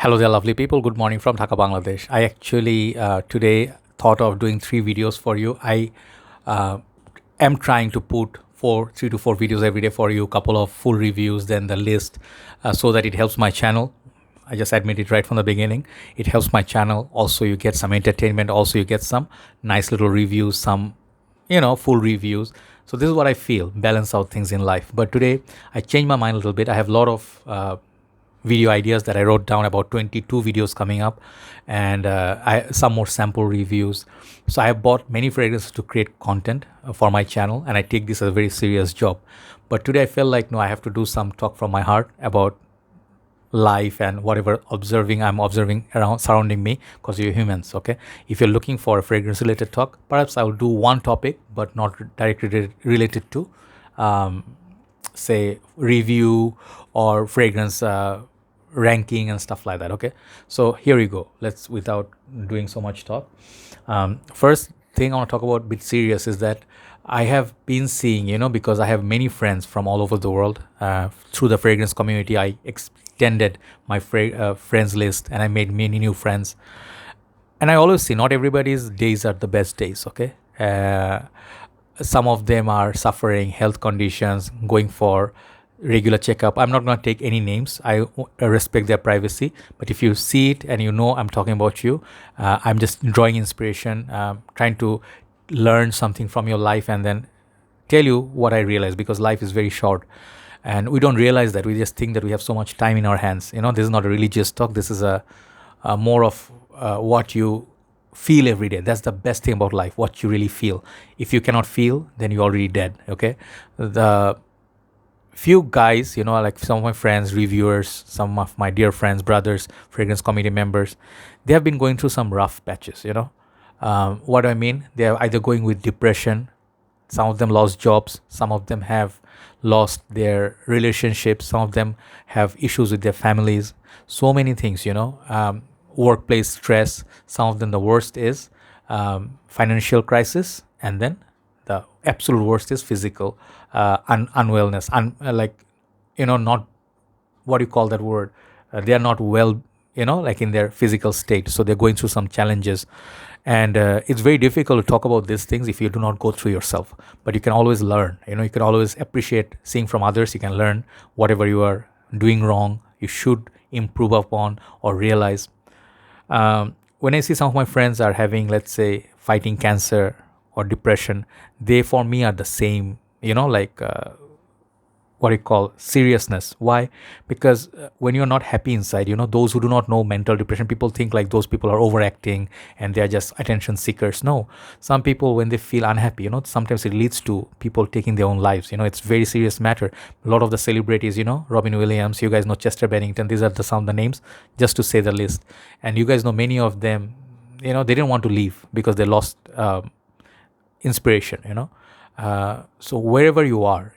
Hello there, lovely people. Good morning from Dhaka, Bangladesh. I actually today thought of doing 3 videos for you. I am trying to put 3 to 4 videos every day for you, couple of full reviews, then the list, so that it helps my channel. I just admit it right from the beginning. It helps my channel. Also, you get some entertainment. Also, you get some nice little reviews, some full reviews. So this is what I feel. Balance out things in life. But today I changed my mind a little bit. I have a lot of video ideas that I wrote down, about 22 videos coming up, and some more sample reviews. So I have bought many fragrances to create content for my channel, and I take this as a very serious job. But today I felt like, no, I have to do some talk from my heart about life and whatever I'm observing around surrounding me, because you're humans. Okay, if you're looking for a fragrance related talk, perhaps I will do one topic but not directly related to say review or fragrance ranking and stuff like that. Okay, so here we go. Let's, without doing so much talk, first thing I want to talk about a bit serious is that I have been seeing, because I have many friends from all over the world. Through the fragrance community, I extended my friends list, and I made many new friends. And I always see not everybody's days are the best days. Okay, some of them are suffering health conditions, going for regular checkup. I'm not going to take any names. I respect their privacy. But if you see it and I'm talking about you, I'm just drawing inspiration, trying to learn something from your life and then tell you what I realize, because life is very short. And we don't realize that. We just think that we have so much time in our hands. This is not a religious talk. This is a more of what you feel every day. That's the best thing about life, what you really feel. If you cannot feel, then you're already dead. Okay, the few guys, like some of my friends, reviewers, some of my dear friends, brothers, fragrance committee members, they have been going through some rough patches. What do I mean? They are either going with depression. Some of them lost jobs. Some of them have lost their relationships. Some of them have issues with their families. So many things, workplace stress. Some of them, the worst is financial crisis, and then the absolute worst is physical unwellness. Not what you call that word. They are not well, like in their physical state. So they're going through some challenges. And it's very difficult to talk about these things if you do not go through yourself. But you can always learn. You can always appreciate seeing from others. You can learn whatever you are doing wrong, you should improve upon or realize. When I see some of my friends are having, let's say, fighting cancer or depression, they for me are the same, what you call seriousness. Why? Because when you're not happy inside, those who do not know mental depression, people think like those people are overacting and they are just attention seekers. No, some people, when they feel unhappy, sometimes it leads to people taking their own lives. It's very serious matter. A lot of the celebrities, Robin Williams, you guys know Chester Bennington, these are some of the names, just to say the list. And you guys know many of them, they didn't want to leave because they lost inspiration. So wherever you are,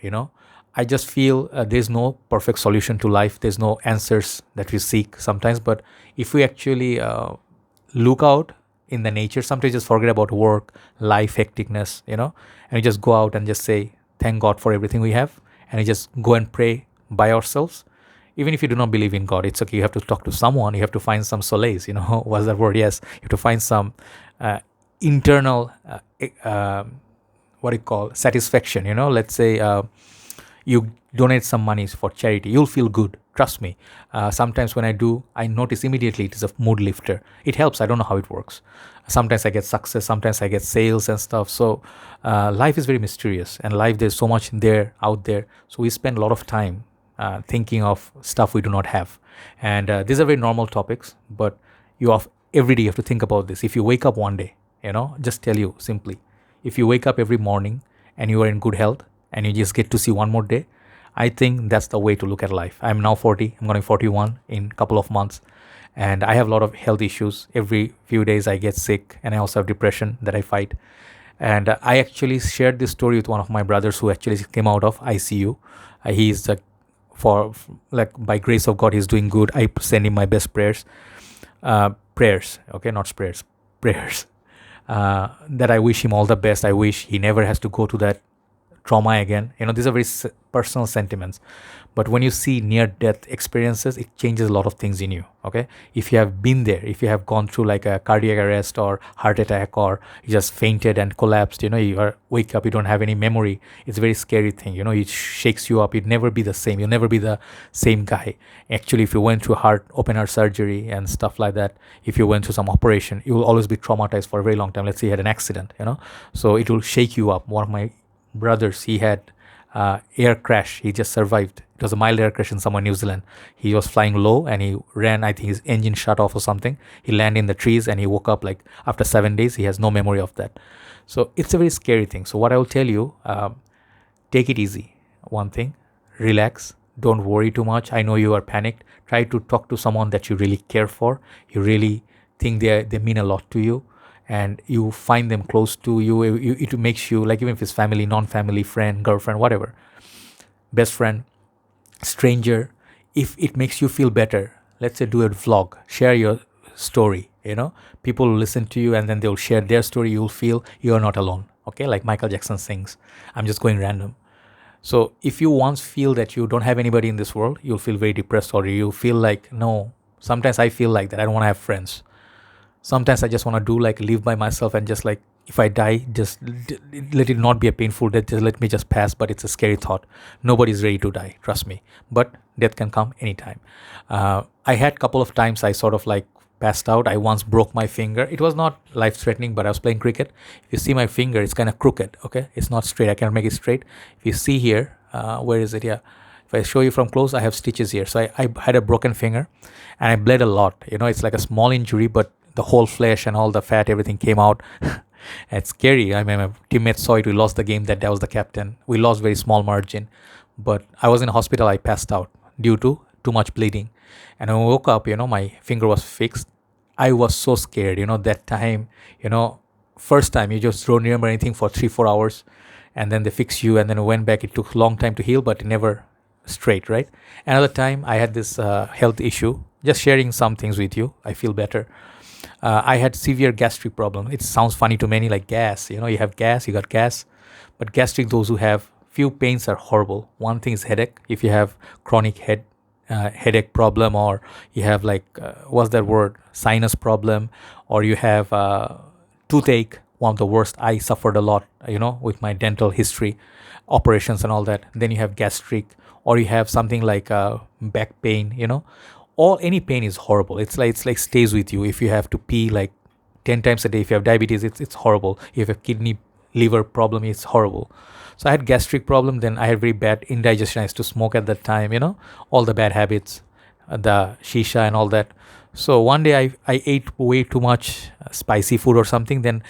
I just feel there's no perfect solution to life. There's no answers that we seek sometimes. But if we actually look out in the nature, sometimes just forget about work, life, hecticness, and we just go out and just say, thank God for everything we have. And we just go and pray by ourselves. Even if you do not believe in God, it's okay. You have to talk to someone. You have to find some solace. What's that word? Yes. You have to find some internal, what do you call, satisfaction. Let's say, you donate some money for charity, you'll feel good. Trust me. Sometimes when I do, I notice immediately it is a mood lifter. It helps. I don't know how it works. Sometimes I get success. Sometimes I get sales and stuff. So life is very mysterious, and life, there's so much out there. So we spend a lot of time thinking of stuff we do not have. And these are very normal topics, but every day you have to think about this. If you wake up one day, just tell you simply, if you wake up every morning and you are in good health, and you just get to see one more day, I think that's the way to look at life. I'm now 40. I'm going to be 41 in a couple of months. And I have a lot of health issues. Every few days I get sick, and I also have depression that I fight. And I actually shared this story with one of my brothers who actually came out of ICU. He's by grace of God, he's doing good. I send him my best prayers. Prayers, okay, not sprayers, prayers. That I wish him all the best. I wish he never has to go to that trauma again. These are very personal sentiments. But when you see near death experiences, it changes a lot of things in you. Okay, if you have been there, if you have gone through like a cardiac arrest or heart attack, or you just fainted and collapsed, you are wake up, you don't have any memory. It's a very scary thing. It shakes you up. You'd never be the same. You'll never be the same guy. Actually, if you went through open heart surgery and stuff like that, if you went through some operation, you will always be traumatized for a very long time. Let's say you had an accident, so it will shake you up. One of my brothers, he had air crash. He just survived. It was a mild air crash in somewhere New Zealand. He was flying low and he ran. I think his engine shut off or something. He landed in the trees and he woke up like after 7 days. He has no memory of that. So it's a very scary thing. So what I will tell you, take it easy. One thing, relax. Don't worry too much. I know you are panicked. Try to talk to someone that you really care for. You really think they mean a lot to you, and you find them close to you. It makes you, like, even if it's family, non-family, friend, girlfriend, whatever, best friend, stranger, if it makes you feel better, let's say do a vlog, share your story. People will listen to you and then they'll share their story. You'll feel you're not alone. Okay, like Michael Jackson sings. I'm just going random. So if you once feel that you don't have anybody in this world, you'll feel very depressed, or you feel like, no, sometimes I feel like that. I don't want to have friends. Sometimes I just want to do like live by myself, and just like, if I die, just let it not be a painful death. Just let me just pass. But it's a scary thought. Nobody's ready to die, trust me. But death can come anytime. I had a couple of times I sort of like passed out. I once broke my finger. It was not life threatening, but I was playing cricket. If you see my finger, it's kind of crooked. Okay, it's not straight. I cannot make it straight. If you see here, where is it? Yeah. If I show you from close, I have stitches here. So I had a broken finger and I bled a lot. It's like a small injury, but the whole flesh and all the fat, everything came out. It's scary. I mean, my teammates saw it. We lost the game. That was the captain. We lost very small margin. But I was in a hospital. I passed out due to too much bleeding. And when I woke up, my finger was fixed. I was so scared, that time, first time you just don't remember anything for 3-4 hours. And then they fix you, and then I went back. It took a long time to heal, but it never straight, right? Another time I had this health issue. Just sharing some things with you. I feel better. I had severe gastric problem. It sounds funny to many, like gas. You have gas, you got gas. But gastric, those who have few pains are horrible. One thing is headache. If you have chronic headache problem, or you have like, what's that word? Sinus problem, or you have toothache, one of the worst. I suffered a lot, with my dental history, operations and all that. Then you have gastric, or you have something like back pain, any pain is horrible. It's like stays with you. If you have to pee like 10 times a day, if you have diabetes, it's horrible. If you have kidney liver problem, it's horrible. So I had gastric problem. Then I had very bad indigestion. I used to smoke at that time, all the bad habits, the shisha and all that. So one day I ate way too much spicy food or something. Then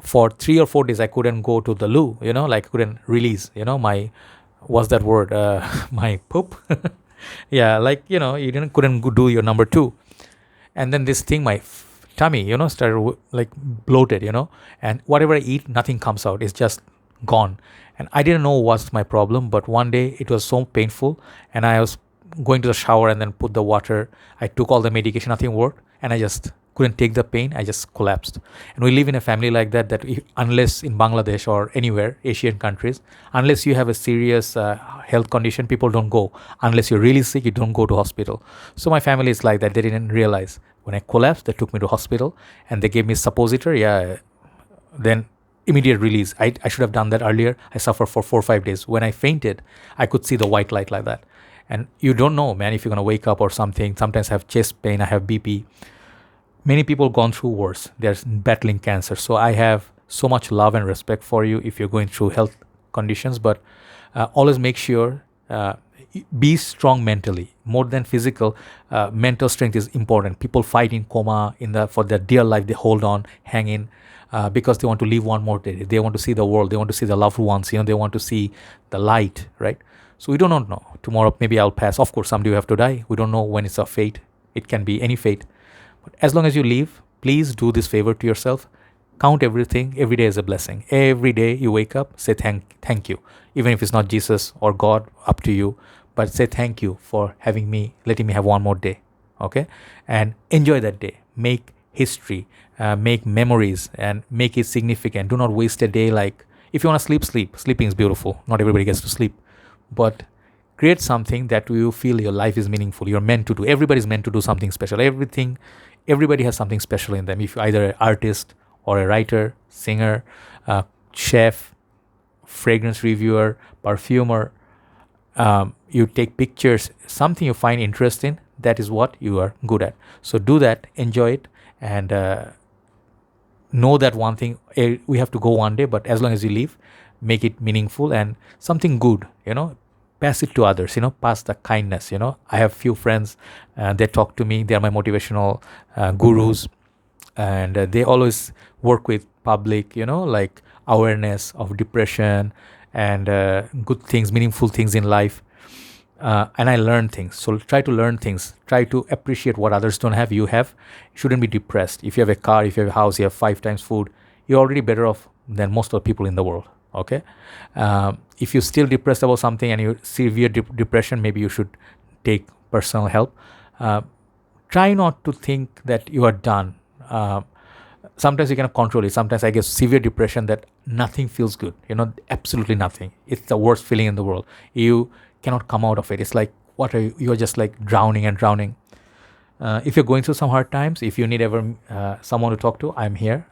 for 3 or 4 days I couldn't go to the loo, like couldn't release, my, what's that word? My poop. Yeah, like, you couldn't do your number 2. And then this thing, my tummy, started like bloated, and whatever I eat, nothing comes out. It's just gone. And I didn't know what's my problem, but one day it was so painful, and I was going to the shower and then put the water. I took all the medication, nothing worked, and I just couldn't take the pain. I just collapsed. And we live in a family like that, unless in Bangladesh or anywhere, Asian countries, unless you have a serious health condition, people don't go. Unless you're really sick, you don't go to hospital. So my family is like that. They didn't realize. When I collapsed, they took me to hospital and they gave me suppository. Yeah, then immediate release. I should have done that earlier. I suffered for 4 or 5 days. When I fainted, I could see the white light like that. And you don't know, man, if you're going to wake up or something. Sometimes I have chest pain, I have BP. Many people gone through worse. They're battling cancer. So I have so much love and respect for you if you're going through health conditions. But always make sure, be strong mentally. More than physical, mental strength is important. People fight in coma for their dear life. They hold on, hang in, because they want to live one more day. They want to see the world. They want to see the loved ones. They want to see the light, right? So we do not know. Tomorrow, maybe I'll pass. Of course, someday you have to die. We don't know when it's our fate. It can be any fate. But as long as you live, please do this favor to yourself. Count everything. Every day is a blessing. Every day you wake up, say thank you. Even if it's not Jesus or God, up to you. But say thank you for having me, letting me have one more day. Okay? And enjoy that day. Make history. Make memories and make it significant. Do not waste a day like, If you want to sleep, sleep. Sleeping is beautiful. Not everybody gets to sleep, but create something that you feel your life is meaningful. You're meant to do. Everybody's meant to do something special. Everybody has something special in them. If you're either an artist or a writer, singer, chef, fragrance reviewer, perfumer, you take pictures, something you find interest in, that is what you are good at. So do that, enjoy it, and know that one thing, we have to go one day, but as long as you live, make it meaningful and something good, pass it to others, pass the kindness. I have few friends, they talk to me, they are my motivational gurus, and they always work with public, like awareness of depression and good things, meaningful things in life. And I learn things. So try to learn things. Try to appreciate what others don't have. You have. You shouldn't be depressed. If you have a car, if you have a house, you have 5 times food, you're already better off than most of the people in the world. Okay. If you're still depressed about something and you severe depression, maybe you should take personal help. Try not to think that you are done. Sometimes you cannot control it. Sometimes I get severe depression that nothing feels good. Absolutely nothing. It's the worst feeling in the world. You cannot come out of it. It's like you're just like drowning and drowning. If you're going through some hard times, if you need ever someone to talk to, I'm here.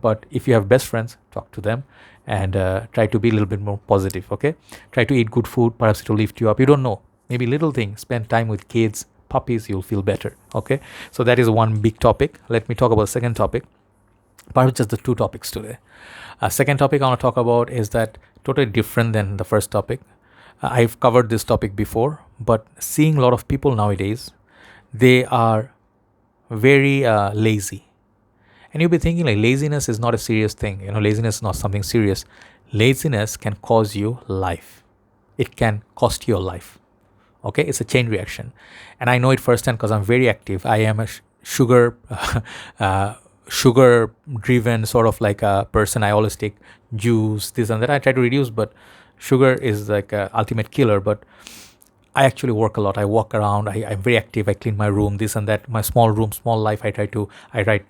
But if you have best friends, talk to them and try to be a little bit more positive. Okay, try to eat good food. Perhaps it will lift you up. You don't know. Maybe little things. Spend time with kids, puppies. You'll feel better. Okay, so that is one big topic. Let me talk about the second topic. Perhaps just the 2 topics today. Second topic I want to talk about is that totally different than the first topic. I've covered this topic before, but seeing a lot of people nowadays, they are very lazy. And you'll be thinking like laziness is not a serious thing. Laziness is not something serious. Laziness can cause you life. It can cost you your life. Okay, it's a chain reaction. And I know it firsthand because I'm very active. I am a sugar driven sort of like a person. I always take juice, this and that. I try to reduce, but sugar is like a ultimate killer. But I actually work a lot. I walk around. I'm very active. I clean my room, this and that. My small room, small life. I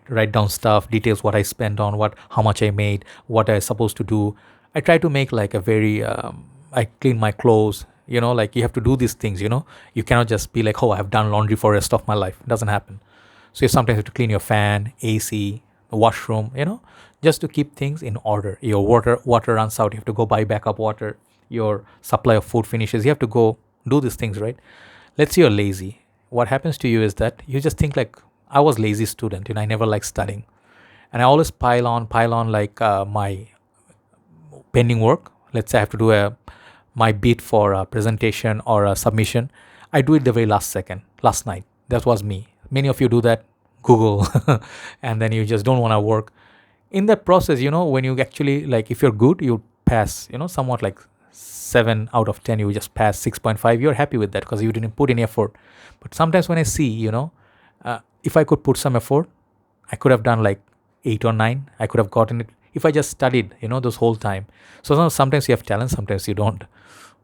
write down stuff, details, what I spend on, how much I made, what I supposed to do. I try to make like a very. I clean my clothes. Like you have to do these things. You cannot just be like, oh, I've done laundry for the rest of my life. It doesn't happen. So you sometimes have to clean your fan, AC, the washroom, just to keep things in order. Your water runs out. You have to go buy backup water. Your supply of food finishes. You have to go do these things, right? Let's say you're lazy. What happens to you is that you just think like, I was lazy student. I never liked studying. And I always pile on like my pending work. Let's say I have to do my bid for a presentation or a submission. I do it the very last second, last night. That was me. Many of you do that, Google, and then you just don't want to work. In that process, when you actually, like, if you're good, you pass, somewhat like 7 out of 10, you just pass 6.5. You're happy with that because you didn't put any effort. But sometimes when I see, if I could put some effort, I could have done like 8 or 9. I could have gotten it if I just studied, this whole time. So sometimes you have talent, sometimes you don't.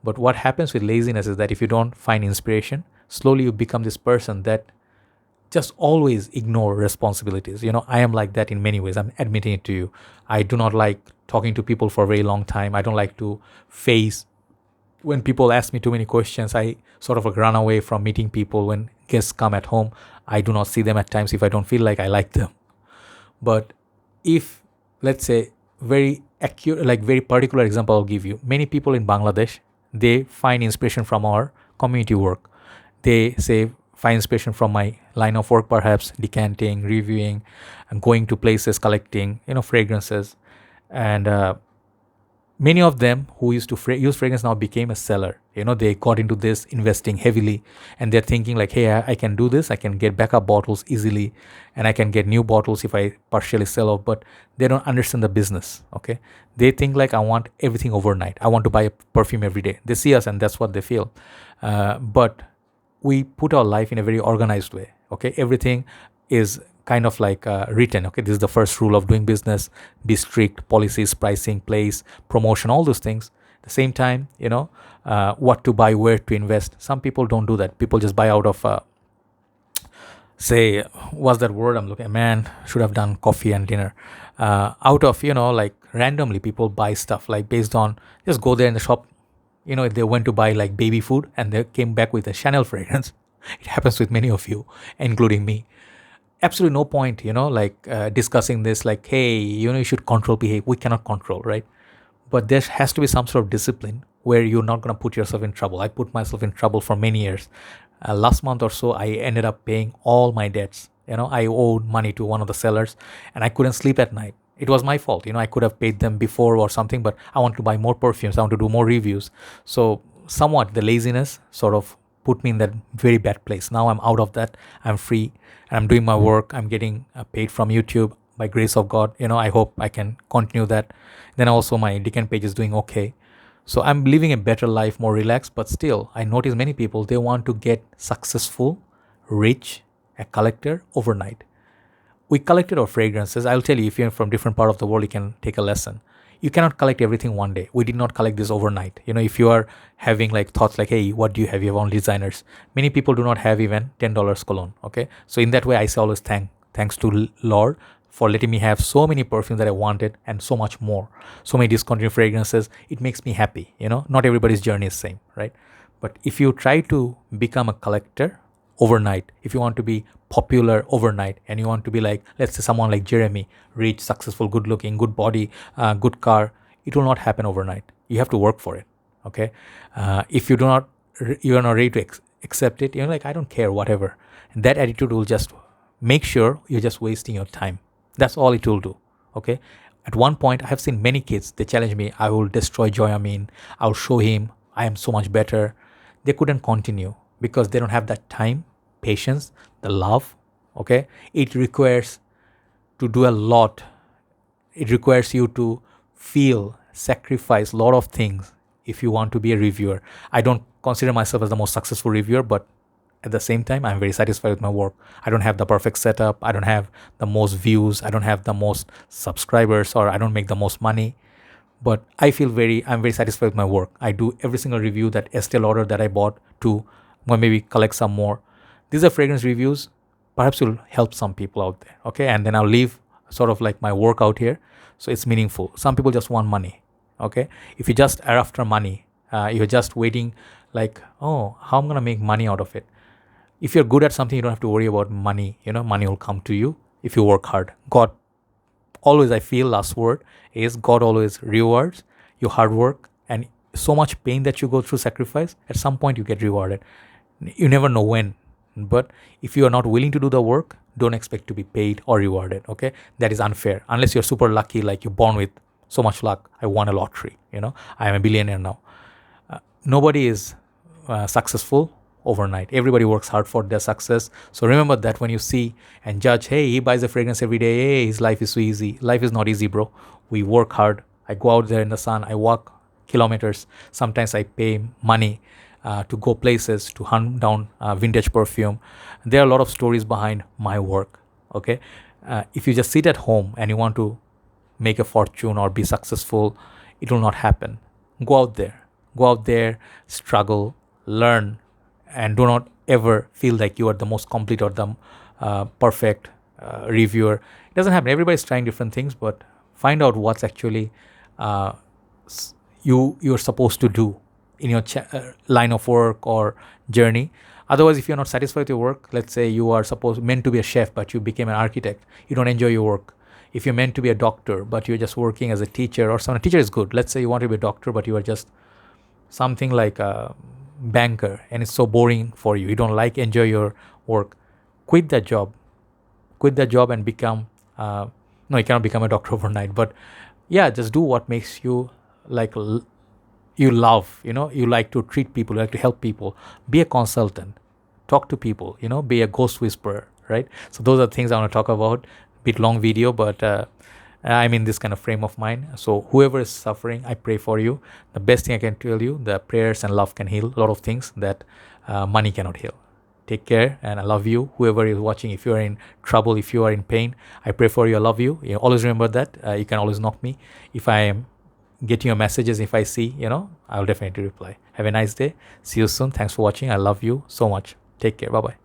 But what happens with laziness is that if you don't find inspiration, slowly you become this person that just always ignore responsibilities. I am like that in many ways. I'm admitting it to you. I do not like talking to people for a very long time. I don't like to face when people ask me too many questions. I sort of run away from meeting people. When guests come at home, I do not see them at times if I don't feel like I like them. But if, let's say, very accurate, like very particular example I'll give you. Many people in Bangladesh, they find inspiration from our community work. They say, find inspiration from my line of work, perhaps decanting, reviewing, and going to places, collecting, fragrances. And many of them who used to use fragrance now became a seller. They got into this, investing heavily, and they're thinking like, hey, I can do this. I can get backup bottles easily, and I can get new bottles if I partially sell off. But they don't understand the business. Okay, they think like, I want everything overnight. I want to buy a perfume every day. They see us, and that's what they feel. But we put our life in a very organized way. Okay, everything is kind of like written. Okay, this is the first rule of doing business: be strict. Policies, pricing, place, promotion, all those things. At the same time, what to buy, where to invest. Some people don't do that. People just buy out of say, what's that word I'm looking at? Man, should have done coffee and dinner. Out of, like randomly people buy stuff like based on, just go there in the shop, if they went to buy like baby food and they came back with a Chanel fragrance. It happens with many of you, including me. Absolutely no point, like discussing this, like, hey, you should control behavior. We cannot control, right? But there has to be some sort of discipline where you're not going to put yourself in trouble. I put myself in trouble for many years. Last month or so, I ended up paying all my debts. I owed money to one of the sellers and I couldn't sleep at night. It was my fault. I could have paid them before or something, but I want to buy more perfumes. I want to do more reviews. So somewhat the laziness sort of put me in that very bad place. Now I'm out of that. I'm free and I'm doing my work. I'm getting paid from YouTube by grace of God. I hope I can continue that. Then also my Decant page is doing okay. So I'm living a better life, more relaxed, but still I notice many people, they want to get successful, rich, a collector overnight. We collected our fragrances. I'll tell you, if you're from different part of the world, you can take a lesson. You cannot collect everything one day. We did not collect this overnight. If you are having like thoughts like, hey, what do you have? You have only designers. Many people do not have even $10 cologne. Okay. So in that way, I say always thanks to Lord for letting me have so many perfumes that I wanted and so much more. So many discontinued fragrances. It makes me happy. Not everybody's journey is same, right? But if you try to become a collector overnight, if you want to be popular overnight and you want to be like, let's say someone like Jeremy, rich, successful, good looking, good body, good car, it will not happen overnight. You have to work for it. Okay. If you are not ready to accept it, you're like, I don't care, whatever. And that attitude will just make sure you're just wasting your time. That's all it will do. Okay. At one point, I have seen many kids, they challenge me, I will destroy Amin. I'll show him I am so much better. They couldn't continue because they don't have that time, patience, the love. Okay. It requires to do a lot. It requires you to feel, sacrifice a lot of things if you want to be a reviewer. I don't consider myself as the most successful reviewer, but at the same time, I'm very satisfied with my work. I don't have the perfect setup. I don't have the most views. I don't have the most subscribers, or I don't make the most money. But I'm very satisfied with my work. I do every single review that Estee Lauder that I bought to maybe collect some more. These are fragrance reviews. Perhaps will help some people out there. Okay. And then I'll leave sort of like my work out here. So it's meaningful. Some people just want money. Okay. If you just are after money, you're just waiting like, oh, how I'm going to make money out of it. If you're good at something, you don't have to worry about money. Money will come to you if you work hard. God always, I feel, last word is God always rewards your hard work, and so much pain that you go through, sacrifice, at some point you get rewarded. You never know when, but if you are not willing to do the work, don't expect to be paid or rewarded. Okay. That is unfair unless you're super lucky, like you're born with so much luck. I won a lottery. I am a billionaire now. Nobody is successful overnight. Everybody works hard for their success. So remember that when you see and judge, hey, he buys a fragrance every day, hey, his life is so easy. Life is not easy, bro. We work hard. I go out there in the sun. I walk kilometers. Sometimes I pay money to go places to hunt down vintage perfume. There are a lot of stories behind my work. Okay. If you just sit at home and you want to make a fortune or be successful, it will not happen. Go out there. Go out there, struggle, learn, and do not ever feel like you are the most complete or the perfect reviewer. It doesn't happen. Everybody's trying different things, but find out what's actually you're supposed to do in your line of work or journey. Otherwise, if you're not satisfied with your work, let's say you are meant to be a chef, but you became an architect, you don't enjoy your work. If you're meant to be a doctor, but you're just working as a teacher or someone, a teacher is good. Let's say you want to be a doctor, but you are just something like a banker and it's so boring for you. You don't enjoy your work. Quit that job and become, no, you cannot become a doctor overnight, but yeah, just do what makes you like, you love, you like to treat people, you like to help people, be a consultant, talk to people, be a ghost whisperer, right? So those are things I want to talk about. Bit long video, but I'm in this kind of frame of mind. So whoever is suffering, I pray for you. The best thing I can tell you, the prayers and love can heal a lot of things that money cannot heal. Take care, and I love you. Whoever is watching, if you are in trouble, if you are in pain, I pray for you. I love you. Always remember that. You can always knock me. If I am getting your messages, if I see, I'll definitely reply. Have a nice day. See you soon. Thanks for watching. I love you so much. Take care. Bye-bye.